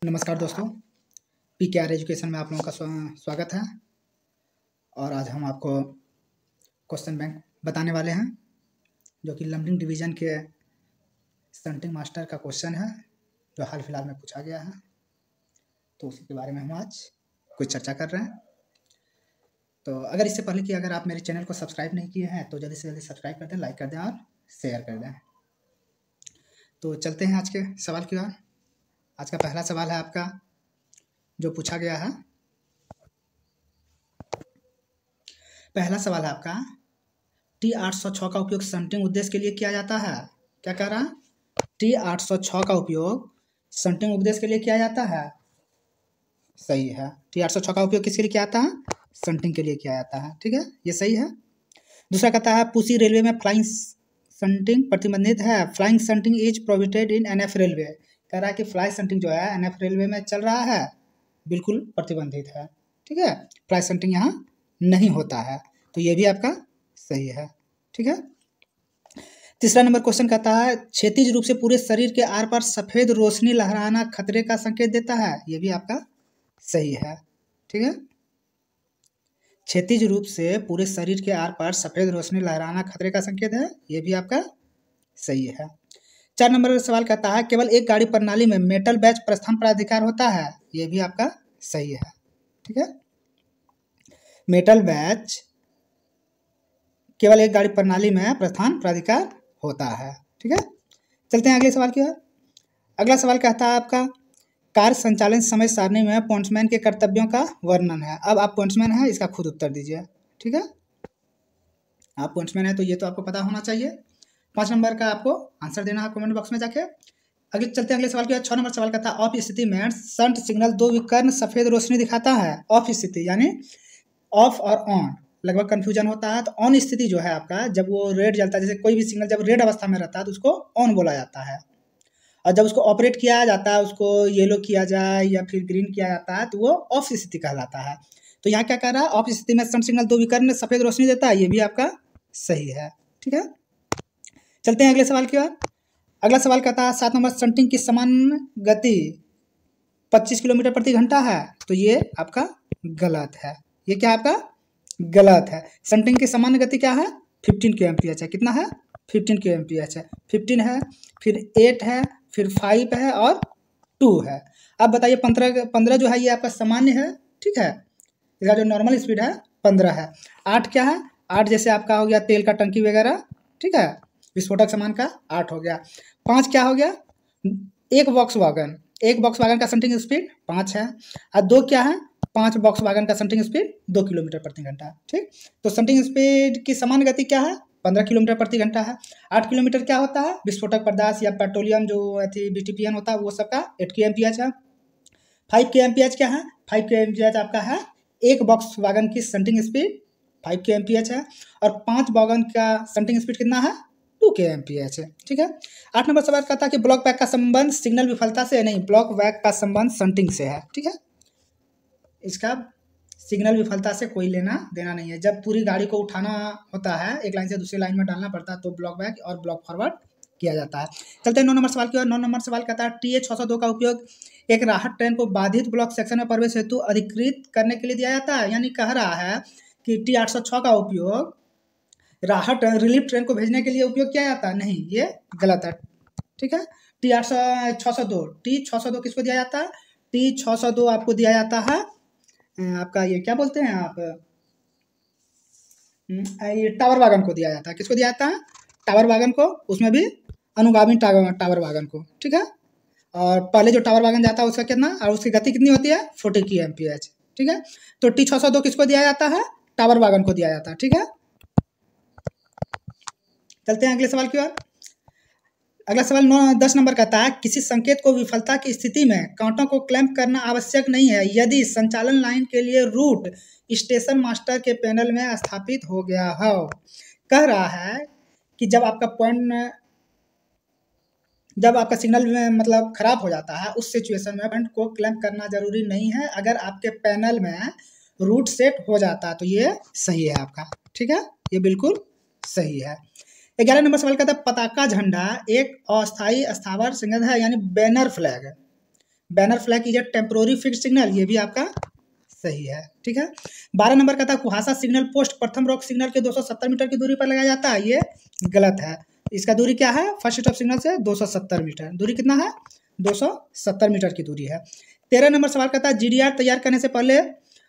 नमस्कार दोस्तों, PKR education में आप लोगों का स्वागत है। और आज हम आपको क्वेश्चन बैंक बताने वाले हैं, जो कि लंबरिंग डिवीजन के शंटिंग मास्टर का क्वेश्चन है, जो हाल फिलहाल में पूछा गया है। तो उसी के बारे में हम आज कुछ चर्चा कर रहे हैं। तो अगर इससे पहले कि अगर आप मेरे चैनल को सब्सक्राइब नहीं किए हैं तो जल्दी से जल्दी सब्सक्राइब कर दें, लाइक कर दें और शेयर कर दें। तो चलते हैं आज के सवाल की ओर। आज का पहला सवाल है आपका, जो पूछा गया है। पहला सवाल है आपका, T806 का उपयोग शंटिंग उद्देश्य के लिए किया जाता है। क्या कह रहा है? T806 का उपयोग शंटिंग उद्देश्य के लिए किया जाता है। सही है। T806 का उपयोग किसके लिए किया जाता है? शंटिंग के लिए किया जाता है। ठीक है, ये सही है। दूसरा कहता है, पूसी रेलवे में फ्लाइंग शंटिंग प्रतिबंधित है। Flying shunting is prohibited in NF railway. कह रहा है कि फ्लाई शंटिंग जो है NF रेलवे में चल रहा है, बिल्कुल प्रतिबंधित है। ठीक है, फ्लाई शंटिंग यहाँ नहीं होता है। तो ये भी आपका सही है। ठीक है। तीसरा नंबर क्वेश्चन कहता है, क्षैतिज रूप से पूरे शरीर के आर पार सफेद रोशनी लहराना खतरे का संकेत देता है। ये भी आपका सही है। ठीक है, क्षैतिज रूप से पूरे शरीर के आर पार सफेद रोशनी लहराना खतरे का संकेत है। ये भी आपका सही है। 4 नंबर का सवाल कहता है, केवल एक गाड़ी प्रणाली में मेटल बैच प्रस्थान प्राधिकार होता है। ये भी आपका सही है। ठीक है, मेटल बैच केवल एक गाड़ी प्रणाली में प्रस्थान प्राधिकार होता है। ठीक है, चलते हैं अगले सवाल की ओर। अगला सवाल कहता है आपका, कार्य संचालन समय सारणी में पॉइंट्समैन के कर्तव्यों का वर्णन है। अब आप पॉइंट्समैन हैं, इसका खुद उत्तर दीजिए। ठीक है, आप पॉइंट्समैन हैं तो ये तो आपको पता होना चाहिए। 5 नंबर का आपको आंसर देना है कमेंट बॉक्स में जाके। अगले चलते हैं अगले सवाल की ओर। 6 नंबर सवाल कहता है, ऑफ स्थिति में शंट सिग्नल 2 विकर्ण सफेद रोशनी दिखाता है। ऑफ स्थिति यानी ऑफ और ऑन, लगभग कंफ्यूजन होता है। तो ऑन स्थिति जो है आपका, जब वो रेड जलता है, जैसे कोई भी सिग्नल जब रेड अवस्था में रहता है तो उसको ऑन बोला जाता है। और जब उसको ऑपरेट किया जाता है, उसको येलो किया जाए या फिर ग्रीन किया जाता है, तो वो ऑफ स्थिति कहलाता है। तो यहाँ क्या कह रहा है, ऑफ स्थिति में शंट सिग्नल 2 विकर्ण सफेद रोशनी देता है। ये भी आपका सही है। ठीक है, चलते हैं अगले सवाल की ओर। अगला सवाल कहता है, 7 नंबर, शंटिंग की समान गति 25 किलोमीटर प्रति घंटा है। तो ये आपका गलत है। ये क्या आपका गलत है। शंटिंग की समान गति क्या है? 15 kmph है। कितना है? 15 kmph है। 15 है, फिर 8 है, फिर 5 है और 2 है। अब बताइए 15 जो है ये आपका सामान्य है। ठीक है, इसका जो नॉर्मल स्पीड है 15 है। 8 क्या है? 8 जैसे आपका हो गया तेल का टंकी वगैरह। ठीक है, विस्फोटक सामान का 8 हो गया। 5 क्या हो गया? एक बॉक्स वागन का शंटिंग स्पीड 5 है। और 2 क्या है? 5 बॉक्स वागन का शंटिंग स्पीड 2 किलोमीटर प्रति घंटा। ठीक, तो शंटिंग स्पीड की समान गति क्या है? 15 किलोमीटर प्रति घंटा है। 8 किलोमीटर क्या होता है? विस्फोटक पदार्थ या पेट्रोलियम जो BTPN होता है वो सबका 8 kmph है। 5 kmph क्या है? 5 kmph आपका है एक बॉक्स वागन की शंटिंग स्पीड 5 kmph है। और 5 वागन का शंटिंग स्पीड कितना है? 2 kmph है। ठीक है, 8 नंबर सवाल कहता है कि ब्लॉक बैक का संबंध सिग्नल विफलता से नहीं, ब्लॉक बैक का संबंध शंटिंग से है। ठीक है, इसका सिग्नल विफलता से कोई लेना देना नहीं है। जब पूरी गाड़ी को उठाना होता है, एक लाइन से दूसरी लाइन में डालना पड़ता है, तो ब्लॉक बैक और ब्लॉक फॉरवर्ड किया जाता है। चलते हैं 9 नंबर सवाल की ओर। 9 नंबर सवाल कहता है, TH602 का उपयोग एक राहत ट्रेन को बाधित ब्लॉक सेक्शन में प्रवेश हेतु अधिकृत करने के लिए दिया जाता है। यानी कह रहा है कि T806 का उपयोग राहत रिलीफ ट्रेन को भेजने के लिए उपयोग किया जाता है। नहीं, ये गलत है। ठीक है, T602 किसको दिया जाता है? T602 आपको दिया जाता है आपका, ये क्या बोलते हैं आप, ये टावर वागन को दिया जाता है। किसको दिया जाता है? टावर वागन को, उसमें भी अनुगामी टावर वागन को। ठीक है, और पहले जो टावर वागन जाता है उसका कितना और उसकी गति कितनी होती है? 40 kmph। ठीक है, तो T602 किसको दिया जाता है? टावर वागन को दिया जाता है। ठीक है, चलते हैं अगले सवाल की ओर। अगला सवाल 10 नंबर कहता है, किसी संकेत को विफलता की स्थिति में कांटों को क्लैंप करना आवश्यक नहीं है यदि संचालन लाइन के लिए रूट स्टेशन मास्टर के पैनल में स्थापित हो गया हो। कह रहा है कि जब आपका सिग्नल में मतलब खराब हो जाता है, उस सिचुएशन में पॉइंट को क्लैंप करना जरूरी नहीं है अगर आपके पैनल में रूट सेट हो जाता है। तो ये सही है आपका। ठीक है, ये बिल्कुल सही है। 11 नंबर सवाल कहता है, पताका झंडा एक अस्थायी स्थावर संगत है, यानी banner flag. Banner flag is a temporary fixed signal, ये भी आपका सही है। ठीक है। 12 नंबर का था कुहासा सिग्नल पोस्ट प्रथम रॉक सिग्नल के 270 मीटर की दूरी पर लगाया जाता है, ये गलत है। इसका दूरी क्या है? फर्स्ट स्टॉप सिग्नल से 270 मीटर, दूरी कितना है? 270 मीटर की दूरी है। 13 नंबर सवाल का था GDR तैयार करने से पहले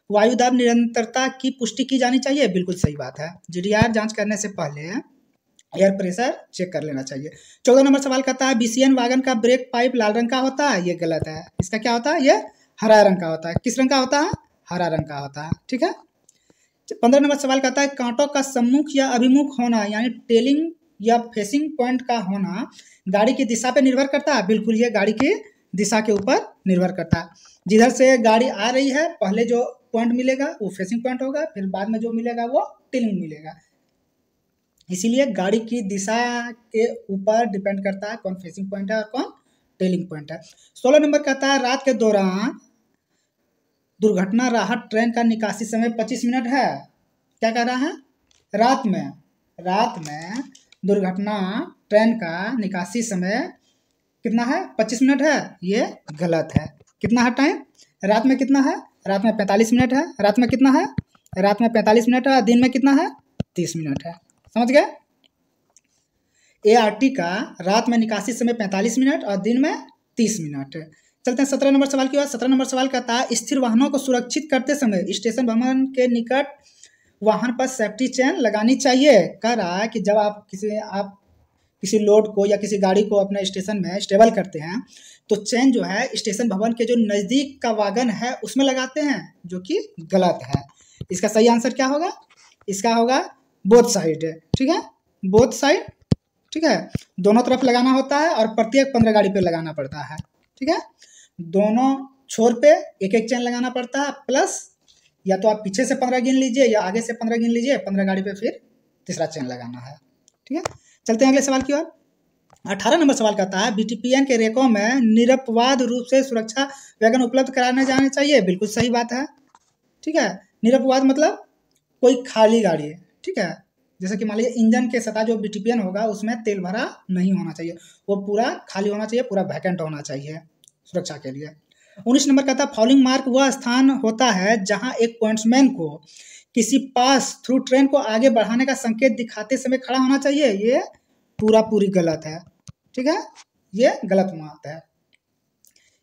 वायुदाब निरंतरता की पुष्टि की जानी चाहिए, बिल्कुल सही बात है। GDR जांच करने से पहले एयर प्रेशर चेक कर लेना चाहिए। 14 नंबर सवाल कहता है BCN वागन का ब्रेक पाइप लाल रंग का होता है, ये गलत है। इसका क्या होता है? ये हरा रंग का होता है। किस रंग का होता है? हरा रंग का होता है। ठीक है। 15 नंबर सवाल कहता है कांटों का सम्मुख या अभिमुख होना यानी टेलिंग या फेसिंग पॉइंट का होना गाड़ी की दिशा पे निर्भर करता है, बिल्कुल ये गाड़ी की दिशा के ऊपर निर्भर करता है। जिधर से गाड़ी आ रही है पहले जो पॉइंट मिलेगा वो फेसिंग पॉइंट होगा, फिर बाद में जो मिलेगा वो टेलिंग मिलेगा। इसीलिए गाड़ी की दिशा के ऊपर डिपेंड करता है कौन फेसिंग पॉइंट है और कौन टेलिंग पॉइंट है। 16 नंबर कहता है रात के दौरान दुर्घटना राहत ट्रेन का निकासी समय 25 मिनट है। क्या कह रहा है? रात में दुर्घटना ट्रेन का निकासी समय कितना है? 25 मिनट है, ये गलत है। कितना है टाइम? रात में कितना है? रात में 45 मिनट है। रात में कितना है? रात में 45 मिनट है। दिन में कितना है? 30 मिनट है। समझ गए? ART का रात में निकासी समय 45 मिनट और दिन में 30 मिनट। चलते हैं 17 नंबर सवाल की ओर। 17 नंबर सवाल कहता है स्थिर वाहनों को सुरक्षित करते समय स्टेशन भवन के निकट वाहन पर सेफ्टी चेन लगानी चाहिए। कह रहा है कि जब आप किसी लोड को या किसी गाड़ी को अपने स्टेशन में स्टेबल करते हैं तो चेन जो है स्टेशन भवन के जो नज़दीक का वागन है उसमें लगाते हैं, जो कि गलत है। इसका सही आंसर क्या होगा? इसका होगा बोथ साइड। ठीक है, बोथ साइड। ठीक है, दोनों तरफ लगाना होता है और प्रत्येक 15 गाड़ी पे लगाना पड़ता है। ठीक है, दोनों छोर पे एक एक चेन लगाना पड़ता है, प्लस या तो आप पीछे से 15 गिन लीजिए या आगे से 15 गिन लीजिए, 15 गाड़ी पे फिर तीसरा चेन लगाना है। ठीक है, चलते हैं अगले सवाल की ओर। 18 नंबर सवाल कहता है BTPN के रेकों में निरपवाद रूप से सुरक्षा वैगन उपलब्ध कराने जाने चाहिए, बिल्कुल सही बात है। ठीक है, निरपवाद मतलब कोई खाली गाड़ी है। ठीक है, जैसे कि मान लीजिए इंजन के सतह जो BTPN होगा उसमें तेल भरा नहीं होना चाहिए, वो पूरा खाली होना चाहिए, पूरा वैकेंट होना चाहिए सुरक्षा के लिए। 19 नंबर कहता है फॉलिंग मार्क वह स्थान होता है जहां एक पॉइंट्समैन को किसी पास थ्रू ट्रेन को आगे बढ़ाने का संकेत दिखाते समय खड़ा होना चाहिए, ये पूरी गलत है। ठीक है, ये गलत बात है।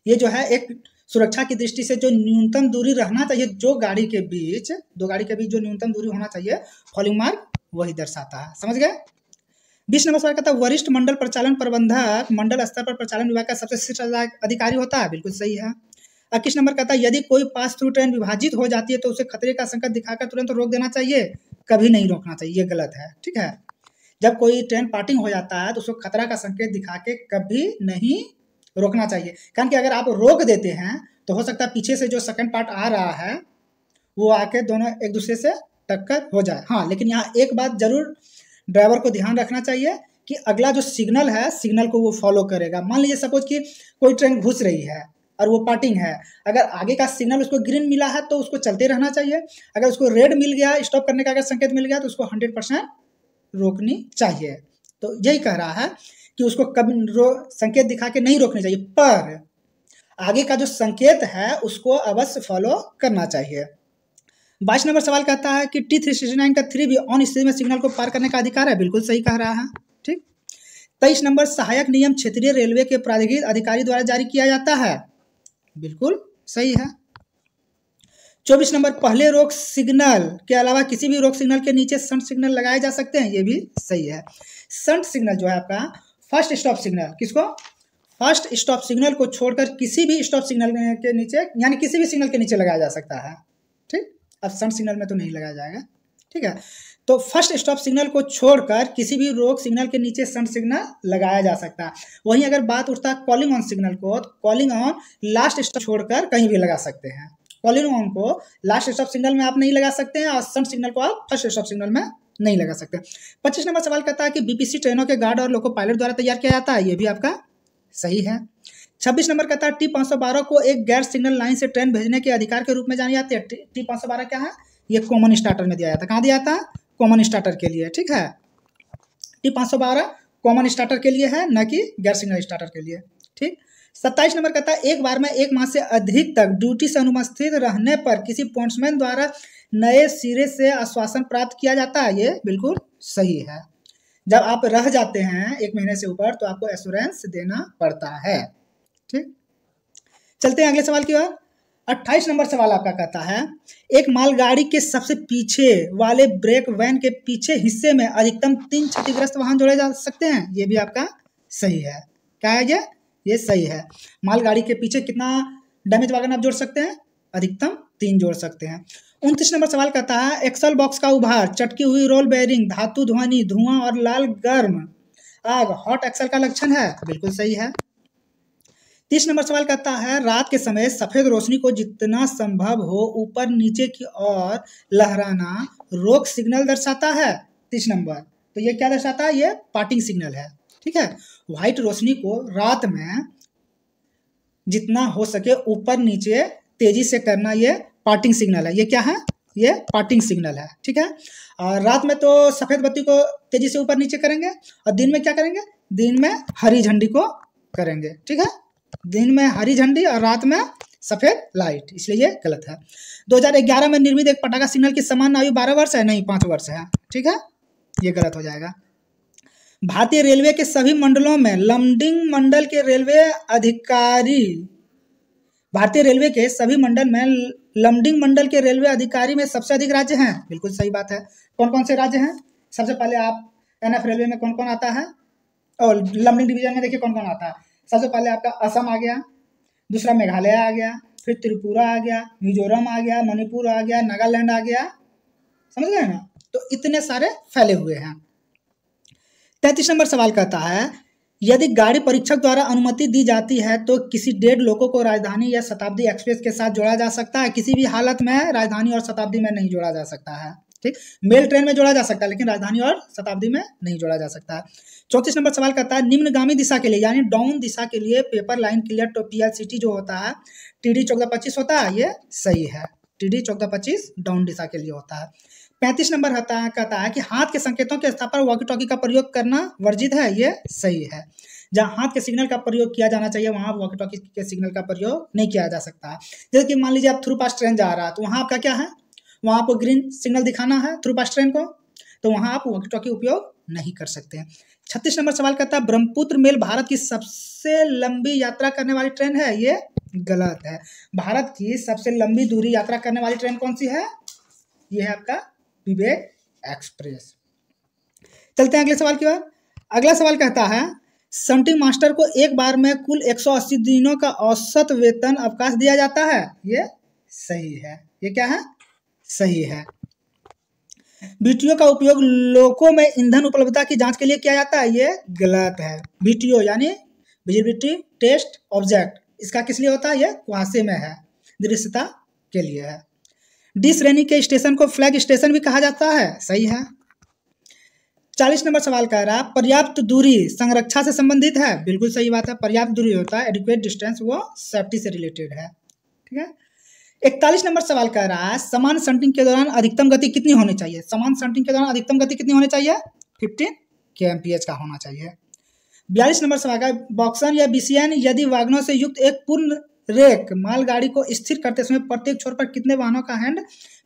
ये जो है एक सुरक्षा की दृष्टि से जो न्यूनतम दूरी रहना चाहिए दो गाड़ी के बीच जो न्यूनतम दूरी होना चाहिए, फॉलिंग मार्क वही दर्शाता है। समझ गए? 20 नंबर सवाल कहता है वरिष्ठ मंडल परिचालन प्रबंधक मंडल स्तर पर परिचालन विभाग का सबसे शीर्ष अधिकारी होता है, बिल्कुल सही है। 21 नंबर कहता है यदि कोई पास थ्रू ट्रेन विभाजित हो जाती है तो उसे खतरे का संकेत दिखाकर तुरंत रोक देना चाहिए, कभी नहीं रोकना चाहिए, ये गलत है। ठीक है, जब कोई ट्रेन पार्टिंग हो जाता है तो उसको खतरा का संकेत दिखा के कभी नहीं रोकना चाहिए, कारण कि अगर आप रोक देते हैं तो हो सकता है पीछे से जो सेकंड पार्ट आ रहा है वो आके दोनों एक दूसरे से टक्कर हो जाए। हाँ, लेकिन यहाँ एक बात जरूर ड्राइवर को ध्यान रखना चाहिए कि अगला जो सिग्नल है सिग्नल को वो फॉलो करेगा। मान लीजिए सपोज कि कोई ट्रेन घुस रही है और वो पार्टिंग है, अगर आगे का सिग्नल उसको ग्रीन मिला है तो उसको चलते रहना चाहिए, अगर उसको रेड मिल गया, स्टॉप करने का अगर संकेत मिल गया तो उसको 100% रोकनी चाहिए। तो यही कह रहा है कि उसको कभी संकेत दिखा के नहीं रोकनी चाहिए, पर आगे का जो संकेत है उसको अवश्य फॉलो करना चाहिए। 22 नंबर सवाल कहता है कि T369 का 3B ऑन स्थिति में सिग्नल को पार करने का अधिकार है, बिल्कुल सही कह रहा है। ठीक। 23 नंबर सहायक नियम क्षेत्रीय रेलवे के प्राधिकृत अधिकारी द्वारा जारी किया जाता है, बिल्कुल सही है। 24 नंबर पहले रोक सिग्नल के अलावा किसी भी रोक सिग्नल के नीचे शंट सिग्नल लगाए जा सकते हैं, ये भी सही है। शंट सिग्नल जो है आपका फर्स्ट स्टॉप सिग्नल, किसको? फर्स्ट स्टॉप सिग्नल को छोड़कर किसी भी स्टॉप सिग्नल के नीचे यानी किसी भी सिग्नल के नीचे लगाया जा सकता है। ठीक, अब शंट सिग्नल में तो नहीं लगाया जाएगा। ठीक है, तो फर्स्ट स्टॉप सिग्नल को छोड़कर किसी भी रोक सिग्नल के नीचे शंट सिग्नल लगाया जा सकता है। वहीं अगर बात उठता है कॉलिंग ऑन सिग्नल को, तो कॉलिंग ऑन लास्ट स्टॉप छोड़कर कहीं भी लगा सकते हैं। कॉलिंग ऑन को लास्ट स्टॉप सिग्नल में आप नहीं लगा सकते हैं और शंट सिग्नल को आप फर्स्ट स्टॉप सिग्नल में नहीं लगा सकते। 25 नंबर सवाल कहता है कि BPC ट्रेनों के गार्ड और लोको पायलट द्वारा तैयार किया जाता है, ये भी आपका सही है। 26 नंबर कहता है T512 को एक गैर सिग्नल लाइन से ट्रेन भेजने के अधिकार के रूप में जानी जाती है। T512 क्या है? ये कॉमन स्टार्टर में दिया जाता है। कहाँ दिया जाता है? कॉमन स्टार्टर के लिए। ठीक है, T512 कॉमन स्टार्टर के लिए है, न कि गैर सिग्नल स्टार्टर के लिए। ठीक। 27 नंबर कहता है एक बार में 1 माह से अधिक तक ड्यूटी से अनुपस्थित रहने पर किसी पॉइंट्समैन द्वारा नए सिरे से आश्वासन प्राप्त किया जाता है। ये बिल्कुल सही है। जब आप रह जाते हैं 1 महीने से ऊपर तो आपको एश्योरेंस देना पड़ता है। ठीक, चलते हैं अगले सवाल की ओर। 28 नंबर सवाल आपका कहता है एक मालगाड़ी के सबसे पीछे वाले ब्रेक वैन के पीछे हिस्से में अधिकतम 3 क्षतिग्रस्त वाहन जोड़े जा सकते हैं। ये भी आपका सही है। क्या है ये सही है। मालगाड़ी के पीछे कितना डैमेज वागन आप जोड़ सकते हैं? अधिकतम 3 जोड़ सकते हैं। 29 नंबर सवाल कहता है एक्सल बॉक्स का उभार, चटकी हुई रोल बेयरिंग, धातु ध्वनि, धुआं और लाल गर्म आग हॉट एक्सल का लक्षण है। बिल्कुल सही है। 30 नंबर सवाल कहता है रात के समय सफेद रोशनी को जितना संभव हो ऊपर नीचे की ओर लहराना रोक सिग्नल दर्शाता है। 30 नंबर तो ये क्या दर्शाता है? ये पार्टिंग सिग्नल है। ठीक है, व्हाइट रोशनी को रात में जितना हो सके ऊपर नीचे तेजी से करना ये पार्टिंग सिग्नल है। ये क्या है? ये पार्टिंग सिग्नल है। ठीक है, और रात में तो सफेद बत्ती को तेजी से ऊपर नीचे करेंगे और दिन में क्या करेंगे? दिन में हरी झंडी को करेंगे। ठीक है, दिन में हरी झंडी और रात में सफेद लाइट, इसलिए ये गलत है। 2011 में निर्मित एक पटाखा सिग्नल की समान आयु 12 वर्ष है, नहीं 5 वर्ष है। ठीक है, ये गलत हो जाएगा। भारतीय रेलवे के सभी मंडलों में लमडिंग मंडल के रेलवे अधिकारी भारतीय रेलवे के सभी मंडल में लमडिंग मंडल के रेलवे अधिकारी में सबसे अधिक राज्य हैं। बिल्कुल सही बात है। कौन कौन से राज्य हैं? सबसे पहले आप एनएफ रेलवे में कौन कौन आता है और लमडिंग डिवीजन में देखिए कौन कौन आता है। सबसे पहले आपका असम आ गया, दूसरा मेघालय आ गया, फिर त्रिपुरा आ गया, मिजोरम आ गया, मणिपुर आ गया, नागालैंड आ गया। समझ गए ना? तो इतने सारे फैले हुए हैं। 33 नंबर सवाल कहता है यदि गाड़ी परीक्षक द्वारा अनुमति दी जाती है तो किसी डेढ़ लोगों को राजधानी या शताब्दी एक्सप्रेस के साथ जोड़ा जा सकता है। किसी भी हालत में राजधानी और शताब्दी में नहीं जोड़ा जा सकता है। ठीक, मेल ट्रेन में जोड़ा जा सकता है लेकिन राजधानी और शताब्दी में नहीं जोड़ा जा सकता है। 34 नंबर सवाल कहता है निम्नगामी दिशा के लिए यानी डाउन दिशा के लिए paper line clear to PLCT जो होता है TD 1425 होता है। ये सही है, TD 1425 डाउन दिशा के लिए होता है। 35 नंबर कहता है कि हाथ के संकेतों के स्थान पर वॉकी टॉकी का प्रयोग करना वर्जित है। ये सही है। जहाँ हाथ के सिग्नल का प्रयोग किया जाना चाहिए वहाँ वॉकी टॉकी के सिग्नल का प्रयोग नहीं किया जा सकता। जैसे कि मान लीजिए आप थ्रू पास ट्रेन जा रहा है तो वहाँ आपका क्या है? वहाँ आपको ग्रीन सिग्नल दिखाना है थ्रू पास ट्रेन को, तो वहाँ आप वॉकी टॉकी उपयोग नहीं कर सकते हैं। 36 नंबर सवाल कहता है ब्रह्मपुत्र मेल भारत की सबसे लंबी यात्रा करने वाली ट्रेन है। ये गलत है। भारत की सबसे लंबी दूरी यात्रा करने वाली ट्रेन कौन सी है? ये है आपका विवेक एक्सप्रेस। चलते हैं अगले सवाल की ओर। अगला सवाल कहता है शंटिंग मास्टर को एक बार में कुल 180 दिनों का औसत वेतन अवकाश दिया जाता है। ये सही है। ये क्या है? सही है। BTO का उपयोग लोको में ईंधन उपलब्धता की जांच के लिए किया जाता है। ये गलत है। BTO यानी विजिबिलिटी टेस्ट ऑब्जेक्ट, इसका किस लिए होता है? ये कुहासे में है, दृश्यता के लिए है। D श्रेणी के स्टेशन को फ्लैग स्टेशन भी कहा जाता है। सही है। 40 नंबर सवाल कह रहा है पर्याप्त दूरी संरक्षा से संबंधित है। बिल्कुल सही बात है। पर्याप्त दूरी होता है एडिक्वेट डिस्टेंस, वो सेफ्टी से रिलेटेड है। ठीक है। 41 नंबर सवाल कह रहा है समान शंटिंग के दौरान अधिकतम गति कितनी होनी चाहिए? समान शंटिंग के दौरान अधिकतम गति कितनी होनी चाहिए? 15 kmph का होना चाहिए। 42 नंबर सवाल का बॉक्सन या BCN यदि वागनों से युक्त एक पूर्ण रेक मालगाड़ी को स्थिर करते समय प्रत्येक छोर पर कितने वाहनों का हैंड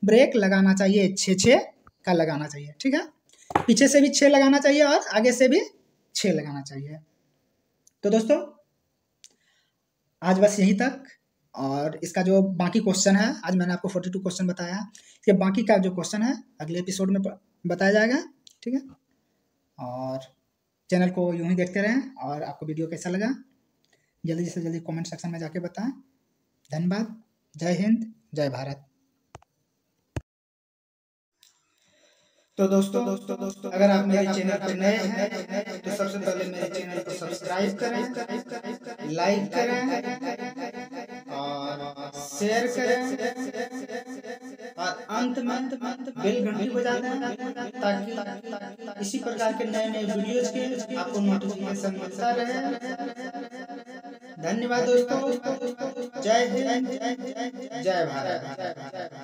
ब्रेक लगाना चाहिए? 6 का लगाना चाहिए। ठीक है, पीछे से भी 6 लगाना चाहिए और आगे से भी 6 लगाना चाहिए। तो दोस्तों आज बस यहीं तक, और इसका जो बाकी क्वेश्चन है आज मैंने आपको 42 क्वेश्चन बताया, इसके बाकी का जो क्वेश्चन है अगले एपिसोड में बताया जाएगा। ठीक है, और चैनल को यूं ही देखते रहें, और आपको वीडियो कैसा लगा जल्दी से जल्दी कमेंट सेक्शन में जाके बताएं। धन्यवाद। जय हिंद, जय भारत। तो दोस्तों अगर आप मेरे चैनल पर नए हैं तो सबसे पहले मेरे चैनल को सब्सक्राइब करें, लाइक करें और शेयर करें और अंत में बेल घंटी बजा दें ताकि इसी प्रकार के नए नए वीडियोज के आपको नोटिफिकेशन मिलता रहे। धन्यवाद दोस्तों। जय हिंद, जय भारत।